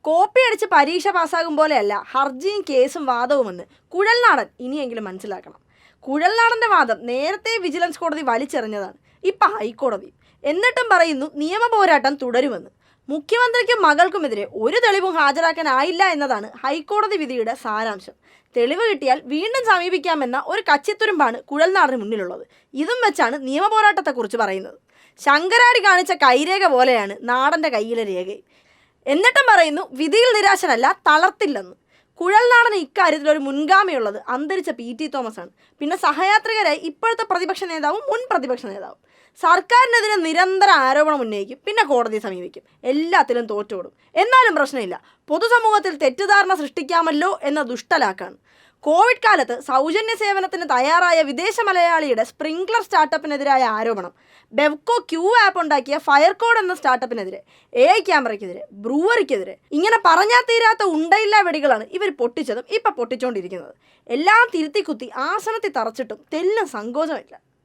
Copy അടിച്ച് പരീക്ഷ പാസ്സാകും പോലെയല്ല ഹർജിയും കേസും വാദവുമെന്ന് കുഴൽനാടൻ ഇനിയെങ്കിലും മനസ്സിലാക്കണം. കുഴൽനാടൻ്റെ വാദം നേരത്തെ വിജിലൻസ് കോടതി വലിച്ചെറിഞ്ഞതാണ്, ഇപ്പം ഹൈക്കോടതി. എന്നിട്ടും പറയുന്നു നിയമ പോരാട്ടം തുടരുമെന്ന്. മുഖ്യമന്ത്രിക്കും മകൾക്കുമെതിരെ ഒരു തെളിവും ഹാജരാക്കാനായില്ല എന്നതാണ് ഹൈക്കോടതി വിധിയുടെ സാരാംശം. തെളിവ് കിട്ടിയാൽ വീണ്ടും സമീപിക്കാമെന്ന ഒരു കച്ചിത്തുരുമ്പാണ് കുഴൽനാടിന് മുന്നിലുള്ളത്. ഇതും വെച്ചാണ് നിയമ പോരാട്ടത്തെക്കുറിച്ച് പറയുന്നത്. ശങ്കരാടി കാണിച്ച കൈരേഖ പോലെയാണ് നാടൻ്റെ കയ്യിലെ രേഖ. എന്നിട്ടും പറയുന്നു വിധിയിൽ നിരാശനല്ല, തളർത്തില്ലെന്ന്. കുഴൽനാടന് ഇക്കാര്യത്തിൽ ഒരു മുൻഗാമിയുള്ളത് അന്തരിച്ച PT തോമസ് ആണ്. പിന്നെ സഹയാത്രികരായി ഇപ്പോഴത്തെ പ്രതിപക്ഷ നേതാവും മുൻ പ്രതിപക്ഷ നേതാവും. സർക്കാരിനെതിരെ നിരന്തര ആരോപണം ഉന്നയിക്കും, പിന്നെ കോടതിയെ സമീപിക്കും, എല്ലാത്തിലും തോറ്റോടും. എന്നാലും പ്രശ്നമില്ല, പൊതുസമൂഹത്തിൽ തെറ്റിദ്ധാരണ സൃഷ്ടിക്കാമല്ലോ എന്ന ദുഷ്ടലാക്കാണ്. കോവിഡ് കാലത്ത് സൗജന്യ സേവനത്തിന് തയ്യാറായ വിദേശ മലയാളിയുടെ സ്പ്രിംഗ്ലർ സ്റ്റാർട്ടപ്പിനെതിരായ ആരോപണം, ബെവ്കോ ക്യൂ ആപ്പ് ഉണ്ടാക്കിയ ഫയർകോഡ് എന്ന സ്റ്റാർട്ടപ്പിനെതിരെ, AI ക്യാമറയ്ക്കെതിരെ, ബ്രൂവറിക്കെതിരെ, ഇങ്ങനെ പറഞ്ഞാൽ തീരാത്ത ഉണ്ടയില്ലാ വെടികളാണ് ഇവർ പൊട്ടിച്ചതും ഇപ്പം പൊട്ടിച്ചുകൊണ്ടിരിക്കുന്നത്. എല്ലാം തിരുത്തിക്കുത്തി ആസനത്തിൽ തറച്ചിട്ടും തെല്ലും സങ്കോചമില്ല.